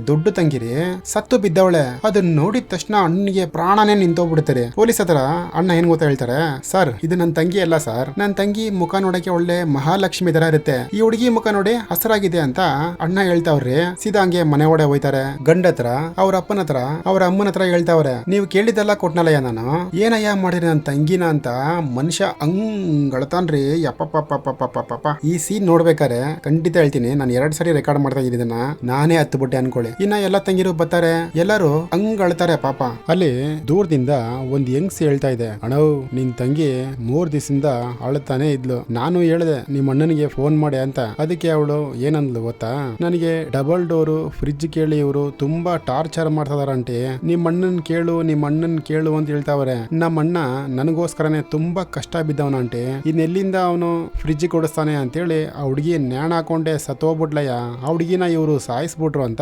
ದೊಡ್ಡ ತಂಗಿರಿ ಸತ್ತು ಬಿದ್ದವಳೆ. ಅದನ್ನ ನೋಡಿದ ತಕ್ಷಣ ಅಣ್ಣನಿಗೆ ಪ್ರಾಣನೇ ನಿಂತೋಗ್ಬಿಡ್ತಾರೆ. ಪೊಲೀಸ್ ಹತ್ರ ಅಣ್ಣ ಏನ್ ಗೊತ್ತಾ ಹೇಳ್ತಾರೆ, ಸರ್ ಇದು ನನ್ನ ತಂಗಿ ಅಲ್ಲ ಸರ್, ನನ್ನ ತಂಗಿ ಮುಖ ನೋಡಕ್ಕೆ ಒಳ್ಳೆ ಮಹಾಲಕ್ಷ್ಮಿ ತರ ಇರುತ್ತೆ, ಈ ಹುಡುಗಿ ಮುಖ ನೋಡಿ ಹಸರಾಗಿದೆ ಅಂತ ಅಣ್ಣ ಹೇಳ್ತಾವ್ರಿ. ಸೀದಾ ಹಂಗೆ ಮನೆ ಒಡೆ ಹೋಯ್ತಾರೆ. ಗಂಡ ಹತ್ರ ಅವ್ರ ಅಪ್ಪನ ಹತ್ರ ಅವ್ರ ಅಮ್ಮನ ಹತ್ರ ಹೇಳ್ತಾವ್ರೆ, ನೀವು ಕೇಳಿದ್ದೆಲ್ಲ ಕೊಟ್ನಲ್ಲಯ್ಯ ನಾನು, ಏನಯ್ಯ ಮಾಡಿರಿ ನನ್ನ ತಂಗಿನ ಅಂತ. ಮನುಷ್ಯ ಹಂಗಳತಾನ್ರಿ. ಯಪ್ಪಪ್ಪ ಈ ಸೀನ್ ನೋಡ್ಬೇಕಾರೆ ಖಂಡಿತ ಹೇಳ್ತೀನಿ, ನಾನು 2 ಸರಿ ರೆಕಾರ್ಡ್ ಮಾಡ್ತಾ ಇದನ್ನ ನಾನೇ ಹತ್ತುಬಿಟ್ಟೆ ಅನ್ಕೊಳ್ಳಿ. ಇನ್ನ ಎಲ್ಲ ತಂಗಿರು ಬರ್ತಾರೆ, ಎಲ್ಲರೂ ಹಂಗ್ ಅಳ್ತಾರೆ ಪಾಪ. ಅಲ್ಲಿ ದೂರದಿಂದ ಒಂದ್ ಯಂಗ್ಸ್ ಹೇಳ್ತಾ ಇದೆ, ಅಣ್ಣವ್ ನಿನ್ ತಂಗಿ 3 ದಿವಸದಿಂದ ಅಳ್ತಾನೆ ಇದ್ಲು, ನಾನು ಹೇಳ್ದೆ ನಿಮ್ ಅಣ್ಣನಿಗೆ ಫೋನ್ ಮಾಡಿ ಅಂತ. ಅದಕ್ಕೆ ಅವಳು ಏನಂದ್ಲು ಗೊತ್ತಾ, ನನಗೆ ಡಬಲ್ ಡೋರು ಫ್ರಿಡ್ಜ್ ಕೇಳಿ ಇವರು ತುಂಬಾ ಟಾರ್ಚರ್ ಮಾಡ್ತದಾರಂಟಿ, ನಿಮ್ ಅಣ್ಣನ್ ಕೇಳು ನಿಮ್ ಅಣ್ಣನ್ ಕೇಳು ಅಂತ ಹೇಳ್ತಾವ್ರೆ. ನಮ್ಮ ಅಣ್ಣ ನನಗೋಸ್ಕರನೇ ತುಂಬಾ ಕಷ್ಟ ಬಿದ್ದವನಂಟಿ, ಇನ್ನೆಲ್ಲಿಂದ ಅವನು ಫ್ರಿಡ್ಜ್ ಕೊಡಿಸ್ತಾನೆ ಅಂತೇಳಿ ಆ ಹುಡುಗಿ ನ್ಯಾಣ ಹಾಕೊಂಡೆ ಸತ್ತೋಗ್ಬಿಟ್ಲಯ್ಯ, ಆ ಹುಡುಗಿನ ಇವರು ಸಾಯಿಸ್ಬಿಟ್ರು ಅಂತ